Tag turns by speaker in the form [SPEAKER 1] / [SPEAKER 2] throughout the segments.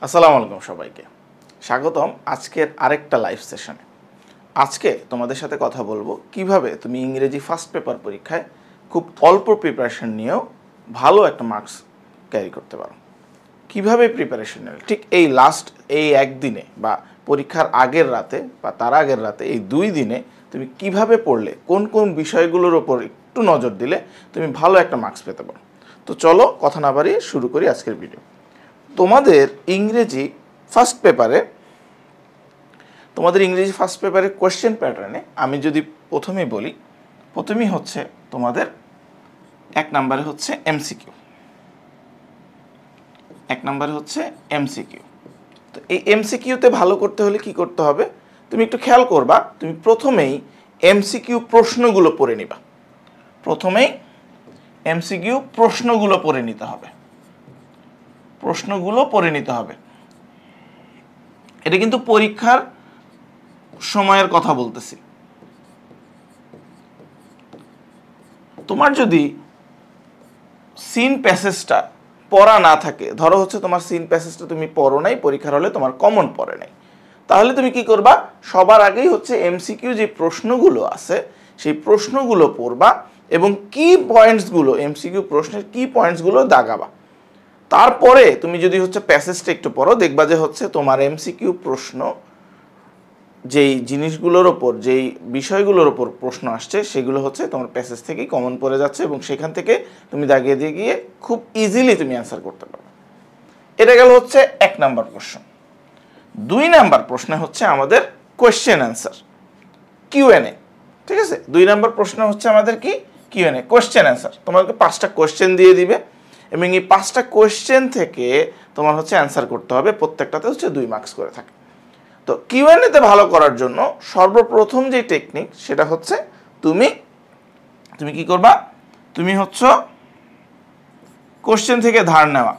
[SPEAKER 1] আসসালামু আলাইকুম সবাইকে স্বাগতম আজকের আরেকটা লাইভ সেশনে। আজকে তোমাদের সাথে কথা বলবো কিভাবে তুমি ইংরেজি ফার্স্ট পেপার পরীক্ষায় খুব অল্প প্রিপারেশন নিয়েও ভালো একটা মার্কস ক্যারি করতে পারো। কিভাবে প্রিপারেশন নেবে ঠিক এই একদিনে বা পরীক্ষার আগের রাতে বা তার আগের রাতে এই 2 দিনে তুমি কিভাবে পড়লে কোন কোন বিষয়গুলোর উপর একটু নজর দিলে তুমি ভালো একটা মার্কস পেতে পারো। তো চলো কথা না বাড়িয়ে শুরু করি আজকের ভিডিও। তোমাদের ইংরেজি ফার্স্ট পেপারে কোয়েশ্চেন প্যাটার্নে আমি যদি প্রথমেই বলি, প্রথমেই হচ্ছে তোমাদের 1 নম্বরে হচ্ছে এমসিকিউ। 1 নম্বরে হচ্ছে এমসিকিউ। তো এই এমসিকিউতে ভালো করতে হলে কি করতে হবে, তুমি একটু খেয়াল করবা, তুমি প্রথমেই এমসিকিউ প্রশ্নগুলো পড়ে নিবা। প্রথমেই এমসিকিউ প্রশ্নগুলো পড়ে নিতে হবে। এটা কিন্তু পরীক্ষার সময়ের কথা বলতেছি। তোমার যদি সিন প্যাসেজটা পড়া না থাকে, ধরো হচ্ছে তোমার সিন প্যাসেজটা তুমি পড়ো নাই, পরীক্ষার হলে তোমার কমন পড়ে নাই, তাহলে তুমি কি করবা, সবার আগেই হচ্ছে এমসিকিউ যে প্রশ্নগুলো আছে সেই প্রশ্নগুলো পড়বা এবং কি পয়েন্টসগুলো এমসিকিউ প্রশ্নের কি পয়েন্টসগুলো দাগাবা। তারপরে তুমি যদি হচ্ছে প্যাসেজটা একটু পড়ো, দেখবা যে হচ্ছে তোমার এমসিকিউ প্রশ্ন যেই জিনিসগুলোর ওপর যেই বিষয়গুলোর ওপর প্রশ্ন আসছে সেগুলো হচ্ছে তোমার প্যাসেজ থেকেই কমন পড়ে যাচ্ছে এবং সেখান থেকে তুমি দাগিয়ে দিয়ে গিয়ে খুব ইজিলি তুমি অ্যান্সার করতে পারবে। এটা গেল হচ্ছে 1 নাম্বার প্রশ্ন। 2 নাম্বার প্রশ্নে হচ্ছে আমাদের কোয়েশ্চেন অ্যান্সার, কিউএনএ। ঠিক আছে, 2 নাম্বার প্রশ্ন হচ্ছে আমাদের কি কিউএনএ, কোয়েশ্চেন অ্যান্সার। তোমাকে 5টা কোয়েশ্চেন দিয়ে দিবে এবং এই 5টা কোয়েশ্চেন থেকে তোমার হচ্ছে অ্যান্সার করতে হবে, প্রত্যেকটাতে হচ্ছে 2 মার্কস করে থাকে। তো কিউএনএতে ভালো করার জন্য সর্বপ্রথম যে টেকনিক সেটা হচ্ছে তুমি কি করবা, তুমি হচ্ছে কোশ্চেন থেকে ধার নেওয়া।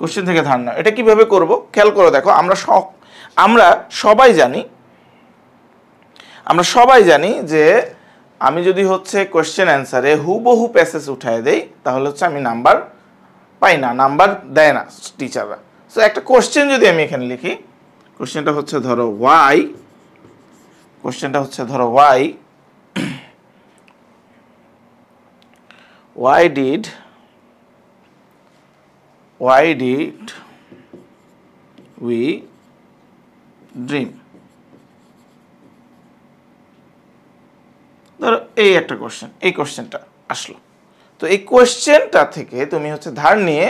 [SPEAKER 1] কোশ্চেন থেকে ধার নেওয়া, এটা কিভাবে করব খেয়াল করে দেখো। আমরা সবাই জানি যে আমি যদি হচ্ছে কোয়েশ্চেন অ্যান্সারে হুবহু প্যাসেজ উঠায় দেই তাহলে হচ্ছে আমি নাম্বার পাই না, নাম্বার দেয় না টিচাররা। সো একটা কোয়েশ্চেন যদি আমি এখানে লিখি, কোয়েশ্চেনটা হচ্ছে ধরো why did we dream। ধরো এই একটা কোশ্চেন, এই কোশ্চেনটা আসলো। তো এই কোশ্চেনটা থেকে তুমি হচ্ছে ধার নিয়ে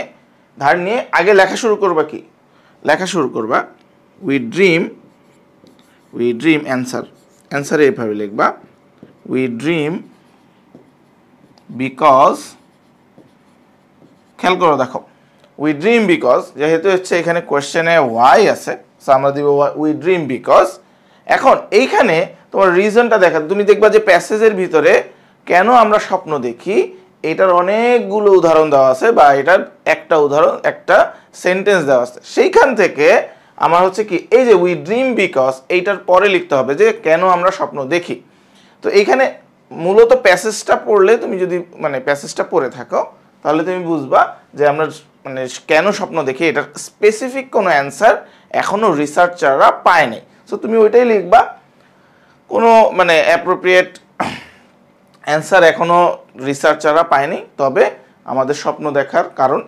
[SPEAKER 1] আগে লেখা শুরু করবা উই ড্রিম অ্যান্সারে এইভাবে লিখবা, উই ড্রিম বিকজ, খেয়াল করো দেখো, উই ড্রিম বিকজ যেহেতু হচ্ছে এখানে কোশ্চেনে ওয়াই আছে, সো আমরা দিব উই ড্রিম বিকজ। এখন এইখানে তোমার রিজনটা দেখা, তুমি দেখবা যে প্যাসেজের ভিতরে কেন আমরা স্বপ্ন দেখি এটার অনেকগুলো উদাহরণ দেওয়া আছে বা এটার একটা সেন্টেন্স দেওয়া আছে। সেইখান থেকে আমার হচ্ছে কি এই যে উই ড্রিম বিকজ এইটার পরে লিখতে হবে যে কেন আমরা স্বপ্ন দেখি। তো এইখানে মূলত প্যাসেজটা পড়লে, তুমি যদি প্যাসেজটা পড়ে থাকো তাহলে তুমি বুঝবা যে আমরা কেন স্বপ্ন দেখি এটার স্পেসিফিক কোনো অ্যান্সার এখনো রিসার্চাররা পায় নাই। সো তুমি ওইটাই লিখবা, কোনো অ্যাপ্রোপ্রিয়েট অ্যান্সার এখনো রিসার্চাররা পায়নি, তবে আমাদের স্বপ্ন দেখার কারণ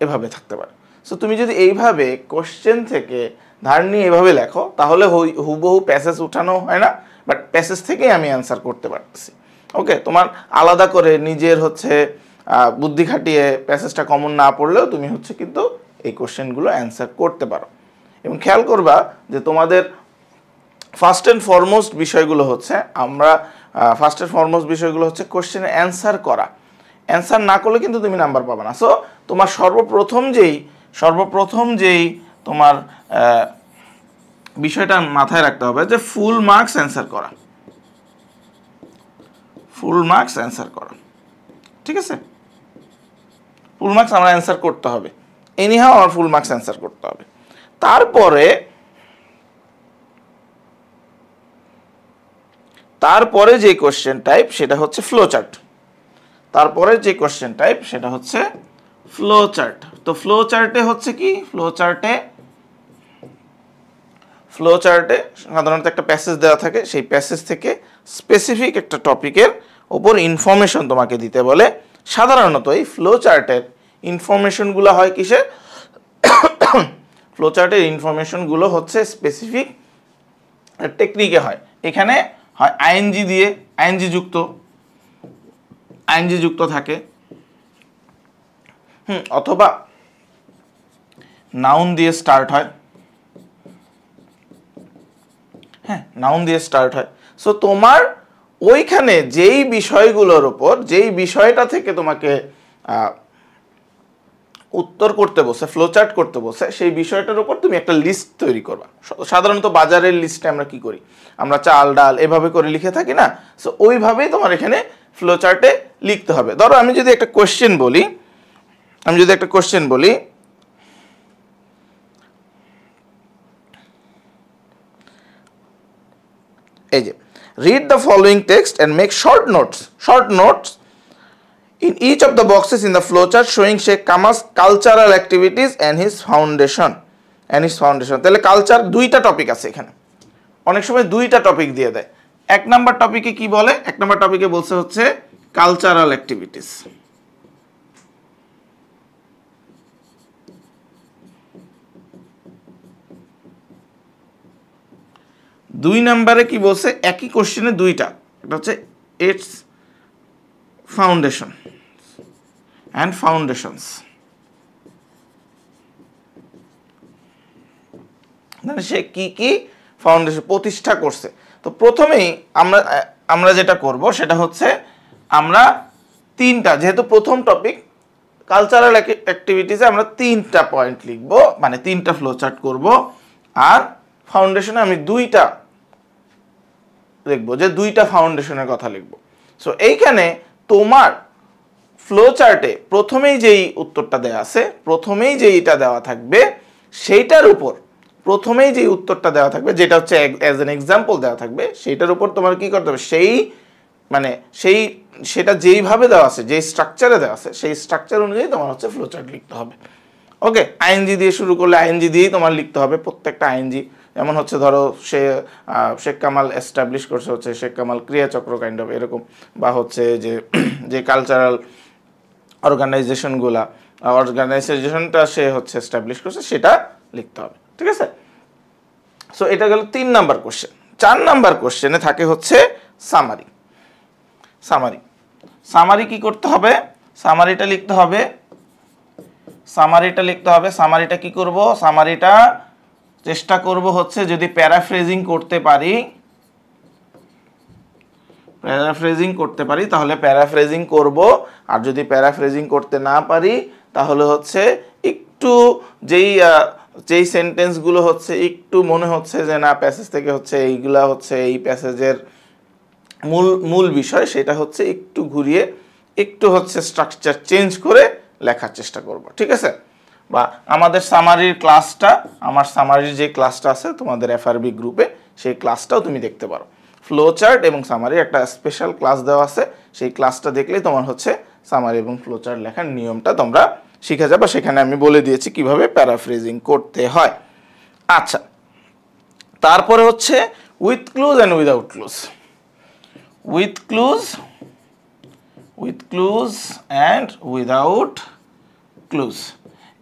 [SPEAKER 1] এভাবে থাকতে পারে। সো তুমি যদি এইভাবে কোশ্চেন থেকে ধার নিয়ে এভাবে লেখো তাহলে হুবহু প্যাসেজ উঠানো হয় না, বাট প্যাসেজ থেকেই আমি অ্যান্সার করতে পারতেছি। ওকে, তোমার আলাদা করে নিজের হচ্ছে বুদ্ধি খাটিয়ে প্যাসেজটা কমন না পড়লেও তুমি হচ্ছে কিন্তু এই কোশ্চেনগুলো অ্যান্সার করতে পারো। এবং খেয়াল করবা যে তোমাদের ফার্স্ট অ্যান্ড ফরমোস্ট বিষয়গুলো হচ্ছে কোশ্চেনের অ্যান্সার করা। অ্যান্সার না করলে কিন্তু তুমি নাম্বার পাবে না। সো তোমার সর্বপ্রথম যেই তোমার বিষয়টা মাথায় রাখতে হবে যে ফুল মার্কস অ্যান্সার করা। ঠিক আছে, ফুল মার্কস আমরা অ্যান্সার করতে হবে, এনিহাও আমার ফুল মার্কস অ্যান্সার করতে হবে। তারপরে যে কোশ্চেন টাইপ সেটা হচ্ছে ফ্লো চার্ট। তারপরে যে কোশ্চেন টাইপ সেটা হচ্ছে ফ্লো চার্ট। তো ফ্লো চার্টে হচ্ছে কি, ফ্লো চার্টে সাধারণত একটা প্যাসেজ দেওয়া থাকে, সেই প্যাসেজ থেকে স্পেসিফিক একটা টপিকের উপর ইনফরমেশন তোমাকে দিতে বলে। সাধারণত এই ফ্লো চার্টের ইনফরমেশনগুলো হয় কিসের, ফ্লো চার্টের ইনফরমেশনগুলো হচ্ছে স্পেসিফিক টেকনিকে হয়। এখানে হয় আইএনজি দিয়ে, আইএনজি যুক্ত থাকে, অথবা নাউন দিয়ে স্টার্ট হয়। হ্যাঁ, নাউন দিয়ে স্টার্ট হয়। সো তোমার ওইখানে যেই বিষয়গুলোর উপর, যেই বিষয়টা থেকে তোমাকে উত্তর করতে বসে, ফ্লোচার্ট করতে বসে, সেই বিষয়টার উপর তুমি একটা লিস্ট তৈরি করবা। সাধারণত বাজারের লিস্টে আমরা কি করি, আমরা চাল ডাল এভাবে করে লিখে থাকি না? সো ওইভাবেই তোমার এখানে ফ্লোচার্টে লিখতে হবে। ধরো আমি যদি একটা কোয়েশ্চেন বলি, এই যে read the following text and make short notes in each of the boxes in the flowchart showing Sheikh Kamal's cultural activities and his foundation. তাহলে কালচার দুইটা টপিক আছে এখানে, অনেক সময় দুইটা টপিক দিয়ে দেয়। এক নাম্বার টপিকে কি বলে, এক নাম্বার টপিকে বলছে হচ্ছে কালচারাল অ্যাক্টিভিটিস, দুই নাম্বারে কি বলছে, একই কোশ্চেনে দুইটা, এটা হচ্ছে ইটস ফাউন্ডেশন অ্যান্ড ফাউন্ডেশনস। মানে সে কি কি ফাউন্ডেশন প্রতিষ্ঠা করছে। তো প্রথমেই আমরা যেটা করব সেটা হচ্ছে আমরা তিনটা, যেহেতু প্রথম টপিক কালচারাল অ্যাক্টিভিটিসে আমরা তিনটা পয়েন্ট লিখব, মানে তিনটা ফ্লো চার্ট করব। আর ফাউন্ডেশনে আমি দুইটা লিখবো, যে দুইটা ফাউন্ডেশনের কথা লিখবো। সো এইখানে তোমার ফ্লো চার্টে প্রথমেই যেই উত্তরটা দেওয়া আছে, প্রথমেই যেইটা দেওয়া থাকবে সেইটার উপর, প্রথমেই যেই উত্তরটা দেওয়া থাকবে যেটা হচ্ছে অ্যাজ এন এক্সাম্পল দেওয়া থাকবে, সেইটার উপর তোমার কি করতে হবে, সেটা যেইভাবে দেওয়া আছে, যেই স্ট্রাকচারে দেওয়া আছে, সেই স্ট্রাকচার অনুযায়ী তোমার হচ্ছে ফ্লো চার্ট লিখতে হবে। ওকে, আইএনজি দিয়ে শুরু করলে আইএনজি দিয়েই তোমার লিখতে হবে প্রত্যেকটা আইএনজি। যেমন হচ্ছে ধরো শেখ কামাল এস্টাবলিশ করছে হচ্ছে শেখ কামাল ক্রিয়াচক্র কাইন্ড অফ এরকম, বা হচ্ছে যে কালচারাল অর্গানাইজেশনটা সে হচ্ছে এস্টাবলিশ করছে, সেটা লিখতে হবে। ঠিক আছে, সো এটা গেল 3 নাম্বার কোশ্চেন। 4 নাম্বার কোশ্চেনে থাকে হচ্ছে সামারি কি করতে হবে, সামারিটা লিখতে হবে। সামারিটা কি করব, সামারিটা চেষ্টা করব হচ্ছে যদি প্যারাফ্রেজিং করতে পারি তাহলে প্যারাফ্রেজিং করব। আর যদি প্যারাফ্রেজিং করতে না পারি তাহলে হচ্ছে একটু যেই সেন্টেন্সগুলো হচ্ছে একটু মনে হচ্ছে যে না প্যাসেজ থেকে হচ্ছে এইগুলা হচ্ছে এই প্যাসেজের মূল বিষয়, সেটা হচ্ছে একটু ঘুরিয়ে একটু হচ্ছে স্ট্রাকচার চেঞ্জ করে লেখার চেষ্টা করব। ঠিক আছে, বা আমাদের আমার সামারির যে ক্লাসটা আছে তোমাদের এফআরবি গ্রুপে, সেই ক্লাসটাও তুমি দেখতে পারো। ফ্লো চার্ট এবং সামারি একটা স্পেশাল ক্লাস দেওয়া আছে, সেই ক্লাসটা দেখলেই তোমার হচ্ছে সামারি এবং ফ্লো চার্ট লেখার নিয়মটা তোমরা শিখে যাবে। সেখানে আমি বলে দিয়েছি কিভাবে প্যারাফ্রেজিং করতে হয়। আচ্ছা, তারপরে হচ্ছে with clues and without clues. With clues and without clues,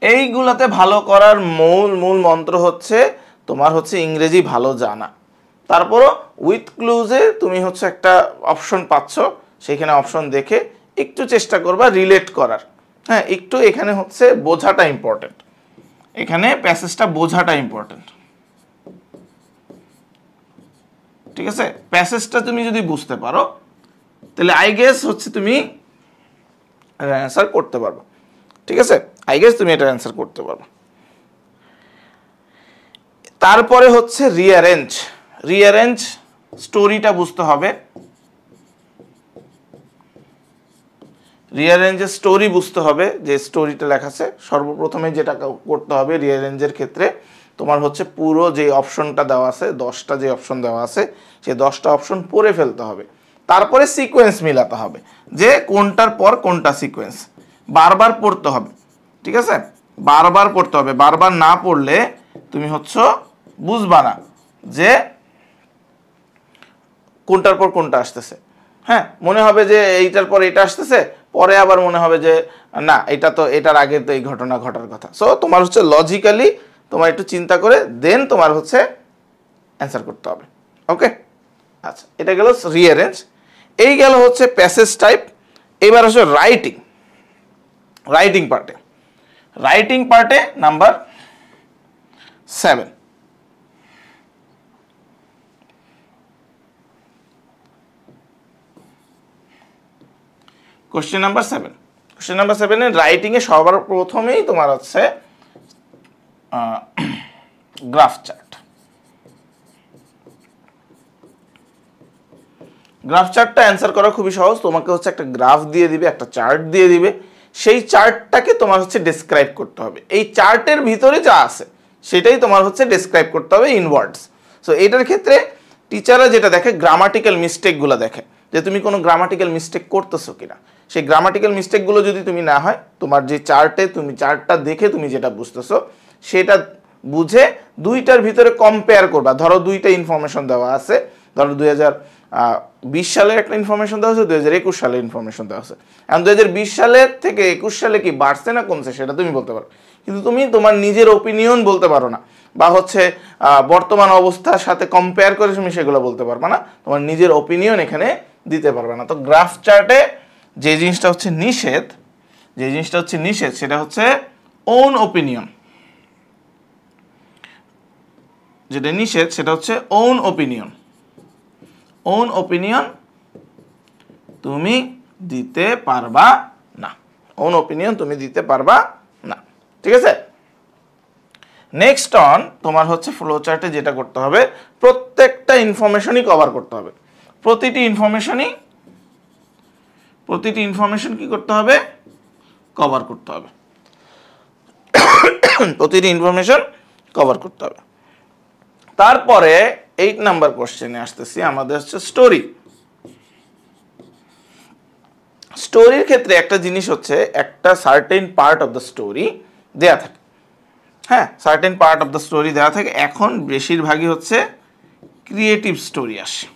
[SPEAKER 1] এইগুলাতে ভালো করার মূল মন্ত্র হচ্ছে তোমার হচ্ছে ইংরেজি ভালো জানা। তারপরও উইথ ক্লুজে তুমি হচ্ছে একটা অপশন পাচ্ছ, সেইখানে অপশন দেখে একটু চেষ্টা করবা রিলেট করার। হ্যাঁ, একটু এখানে হচ্ছে বোঝাটা ইম্পর্টেন্ট, এখানে প্যাসেজটা বোঝাটা ইম্পর্টেন্ট। ঠিক আছে, প্যাসেজটা তুমি যদি বুঝতে পারো তাহলে আই গেস হচ্ছে তুমি অ্যান্সার করতে পারবে। ঠিক আছে, আই গেস তুমি এটা অ্যান্সার করতে পারবে। তারপরে হচ্ছে রিঅ্যারেঞ্জ স্টোরিটা বুঝতে হবে। রিঅ্যারেঞ্জের স্টোরি বুঝতে হবে, যে স্টোরিটা লেখা আছে। সর্বপ্রথমে যেটা করতে হবে রিঅ্যারেঞ্জের ক্ষেত্রে, তোমার হচ্ছে পুরো যে অপশনটা দেওয়া আছে, 10টা যে অপশন দেওয়া আছে, সেই 10টা অপশন পড়ে ফেলতে হবে। তারপরে সিকোয়েন্স মিলাতে হবে যে কোনটার পর কোনটা সিকোয়েন্স, বারবার পড়তে হবে, ঠিক আছে, বারবার পড়তে হবে। বারবার না পড়লে তুমি হচ্ছে বুঝবা না যে কোনটার পর কোনটা আসতেছে। হ্যাঁ, মনে হবে যে এইটার পর এটা আসতেছে, পরে আবার মনে হবে যে না এটা তো এটার আগে তো এই ঘটনা ঘটার কথা। সো তোমার হচ্ছে লজিক্যালি তোমার একটু চিন্তা করে দেন তোমার হচ্ছে অ্যান্সার করতে হবে। ওকে, আচ্ছা, এটা গেল রিঅ্যারেঞ্জ। এই গেল হচ্ছে প্যাসেজ টাইপ। এবার হচ্ছে রাইটিং। রাইটিং পার্টে number 7। Question number 7। Question number 7 এর রাইটিং এ সবার প্রথমেই তোমার হচ্ছে গ্রাফ চার্ট। গ্রাফ চার্টটা অ্যান্সার করা খুবই সহজ। তোমাকে হচ্ছে একটা গ্রাফ দিয়ে দিবে, একটা চার্ট দিয়ে দিবে, সেই চার্টটাকে তোমার হচ্ছে ডেসক্রাইব করতে হবে। এই চার্টের ভিতরে যা আছে সেটাই তোমার হচ্ছে ডেসক্রাইব করতে হবে ইন ওয়ার্ডস। সো এটার ক্ষেত্রে টিচাররা যেটা দেখে গ্রামাটিক্যাল মিস্টেকগুলো দেখে, যে তুমি কোনো গ্রামাটিক্যাল মিস্টেক করতেছো কিনা। সেই গ্রামাটিক্যাল মিস্টেকগুলো যদি তুমি না হয়, তোমার যে চার্টে তুমি চার্টটা দেখে তুমি যেটা বুঝতেছো সেটা বুঝে দুইটার ভিতরে কম্পেয়ার করবা। ধরো দুইটা ইনফরমেশন দেওয়া আছে, ধরো 2020 সালের একটা ইনফরমেশন দেওয়া আছে, 2021 সালের ইনফরমেশন দেওয়া আছে। এখন 2020 সালের থেকে 21 সালে কি বাড়ছে না কমছে সেটা তুমি বলতে পারো, কিন্তু তুমি তোমার নিজের ওপিনিয়ন বলতে পারো না, বা হচ্ছে বর্তমান অবস্থার সাথে কম্পেয়ার করে তুমি সেগুলো বলতে পারবে না, তোমার নিজের ওপিনিয়ন এখানে দিতে পারবে না। তো গ্রাফ চার্টে যে জিনিসটা হচ্ছে নিষেধ, সেটা হচ্ছে ওন ওপিনিয়ন। যেটা নিষেধ সেটা হচ্ছে ওন ওপিনিয়ন তুমি দিতে পারবা না। ওন ওপিনিয়ন তুমি দিতে পারবা না, ঠিক আছে। নেক্সট অন তোমার হচ্ছে ফ্লো চার্টে যেটা করতে হবে, প্রত্যেকটা ইনফরমেশনই কভার করতে হবে। প্রতিটি ইনফরমেশন কি করতে হবে? কভার করতে হবে। প্রতিটি ইনফরমেশন কভার করতে হবে। তারপরে 8 নাম্বার কোশ্চেনে আসতেছি, আমাদের হচ্ছে স্টোরির ক্ষেত্রে একটা জিনিস হচ্ছে একটা certain part of the story দেয়া থাকে। হ্যাঁ, certain part of the story দেওয়া থাকে। এখন বেশিরভাগই হচ্ছে ক্রিয়েটিভ স্টোরি আসে।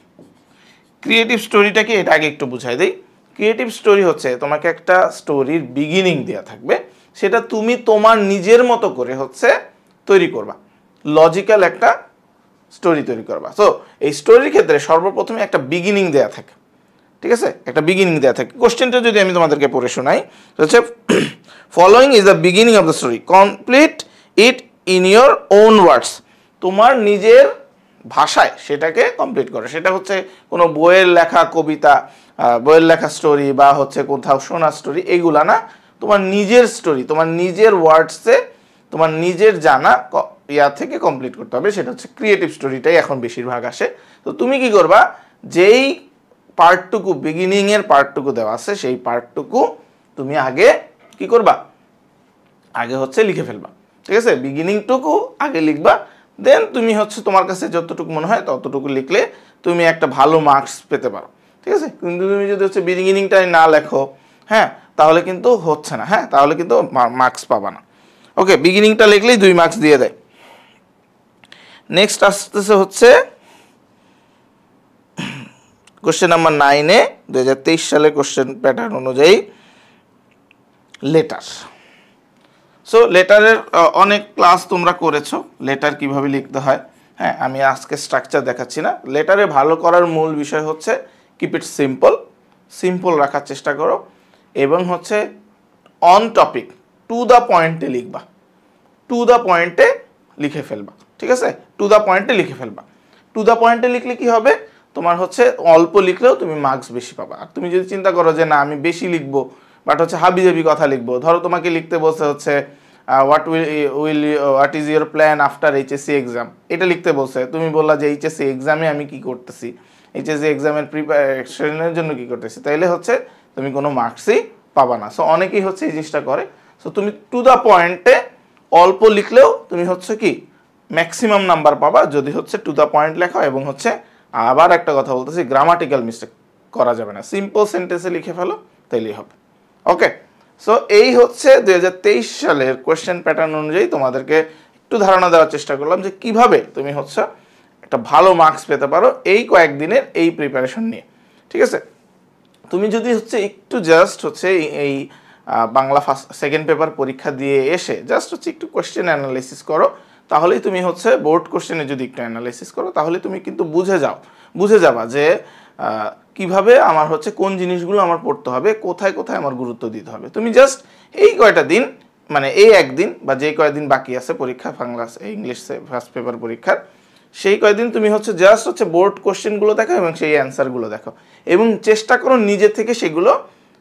[SPEAKER 1] ক্রিয়েটিভ স্টোরিটাকে এটা আগে একটু বুঝাই দেই। ক্রিয়েটিভ স্টোরি হচ্ছে তোমাকে একটা স্টোরির বিগিনিং দেওয়া থাকবে, সেটা তুমি তোমার নিজের মতো করে হচ্ছে তৈরি করবা, লজিক্যাল একটা স্টোরি তৈরি করবা। সো এই স্টোরির ক্ষেত্রে সর্বপ্রথমে একটা বিগিনিং দেওয়া থাকে, ঠিক আছে, একটা বিগিনিং দেওয়া থাকে। কোশ্চেনটা যদি আমি তোমাদেরকে পড়ে শোনাই, হচ্ছে following is the beginning of the story, complete it in your own words. তোমার নিজের ভাষায় সেটাকে কমপ্লিট করো। সেটা হচ্ছে কোনো বইয়ের লেখা কবিতা, বইয়ের লেখা স্টোরি, বা হচ্ছে কোথাও শোনা স্টোরি, এইগুলা না, তোমার নিজের স্টোরি, তোমার নিজের ওয়ার্ডসে, তোমার নিজের জানা ইয়া থেকে কমপ্লিট করতে হবে। সেটা হচ্ছে ক্রিয়েটিভ স্টোরিটাই এখন বেশিরভাগ আসে। তো তুমি কি করবা, যেই পার্টটুকু বিগিনিংয়ের পার্টটুকু দেওয়া আছে সেই পার্টটুকু তুমি আগে কি করবা, আগে হচ্ছে লিখে ফেলবা, ঠিক আছে। বিগিনিংটুকু আগে লিখবা, দেন তুমি হচ্ছে তোমার কাছে যতটুকু মনে হয় ততটুকু লিখলে তুমি একটা ভালো মার্কস পেতে পারো, ঠিক আছে। কিন্তু তুমি যদি হচ্ছে বিগিনিংটাই না লেখো, হ্যাঁ, তাহলে কিন্তু হচ্ছে না, হ্যাঁ, তাহলে কিন্তু মার্কস পাবা না। ওকে, বিগিনিংটা লিখলেই 2 মার্কস দিয়ে দেয়। নেক্সট আসতেছে হচ্ছে কোশ্চেন নাম্বার 9-এ 2023 সালের কোশ্চেন প্যাটার্ন অনুযায়ী লেটার। সো লেটারের অনেক ক্লাস তোমরা করেছো, লেটার কিভাবে লিখতে হয়। হ্যাঁ, আমি আজকে স্ট্রাকচার দেখাচ্ছি না। লেটারে ভালো করার মূল বিষয় হচ্ছে কিপ ইট সিম্পল রাখার চেষ্টা করো, এবং হচ্ছে অন টপিক, টু দ্য পয়েন্টে লিখবা, টু দ্য পয়েন্টে লিখে ফেলবা, ঠিক আছে। টু দ্য পয়েন্টে লিখে ফেলবা। টু দ্য পয়েন্টে লিখলে কি হবে, তোমার হচ্ছে অল্প লিখলেও তুমি মার্কস বেশি পাবা। আর তুমি যদি চিন্তা করো যে না আমি বেশি লিখবো, বাট হচ্ছে হাবিজাবি কথা লিখবো, ধরো তোমাকে লিখতে বলছে হচ্ছে what is your plan after HSC exam, এটা লিখতে বলছে। তুমি বললা যে এইচএসসি এক্সামে আমি কি করতেছি, এইচএসসি এক্সামের প্রিপারেশনের জন্য কি করতেছি, তাইলে হচ্ছে তুমি কোনো মার্কসই পাবা না। সো অনেকেই হচ্ছে এই জিনিসটা করে। সো তুমি টু দ্য পয়েন্টে অল্প লিখলেও তুমি হচ্ছে কি ম্যাক্সিমাম নাম্বার পাবা যদি হচ্ছে টু দ্য পয়েন্ট লেখা। এবং হচ্ছে আবার একটা কথা বলতেছি, গ্রামাটিক্যাল মিস্টেক করা যাবে না, সিম্পল সেন্টেন্সে লিখে ফেলো তাইলেই হবে। ওকে, সো এই হচ্ছে 2023 সালের কোয়েশ্চেন প্যাটার্ন অনুযায়ী তোমাদেরকে একটু ধারণা দেওয়ার চেষ্টা করলাম যে কিভাবে তুমি হচ্ছে একটা ভালো মার্কস পেতে পারো এই কয়েকদিনের এই প্রিপারেশন নিয়ে। ঠিক আছে, তুমি যদি হচ্ছে একটু জাস্ট হচ্ছে এই বাংলা সেকেন্ড পেপার পরীক্ষা দিয়ে এসে জাস্ট হচ্ছে একটু কোয়েশ্চেন অ্যানালাইসিস করো, তাহলেই তুমি হচ্ছে বোর্ড কোশ্চেনে যদি একটু অ্যানালাইসিস করো তাহলে তুমি কিন্তু বুঝে যাবা যে কিভাবে আমার হচ্ছে কোন জিনিসগুলো আমার পড়তে হবে, কোথায় কোথায় আমার গুরুত্ব দিতে হবে। তুমি জাস্ট এই কয়টা দিন মানে এই একদিন বা যে কয়দিন বাকি আছে পরীক্ষা বাংলা ইংলিশ ফার্স্ট পেপার পরীক্ষার, সেই কয়দিন তুমি হচ্ছে জাস্ট হচ্ছে বোর্ড কোশ্চেনগুলো দেখো এবং সেই অ্যান্সারগুলো দেখো এবং চেষ্টা করো নিজে থেকে সেগুলো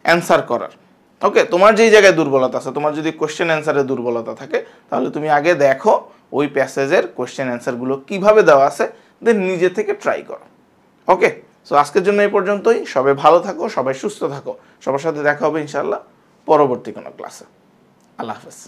[SPEAKER 1] অ্যান্সার করার। ওকে, তোমার যেই জায়গায় দুর্বলতা আছে, তোমার যদি কোশ্চেন অ্যান্সারে দুর্বলতা থাকে তাহলে তুমি আগে দেখো ওই প্যাসেজের কোশ্চেন অ্যান্সারগুলো কিভাবে দেওয়া আছে, দেন নিজে থেকে ট্রাই করো। ওকে, সো আজকের জন্য এই পর্যন্তই। সবাই ভালো থাকো, সবাই সুস্থ থাকো, সবার সাথে দেখা হবে ইনশাআল্লাহ পরবর্তী কোনো ক্লাসে। আল্লাহ হাফেজ।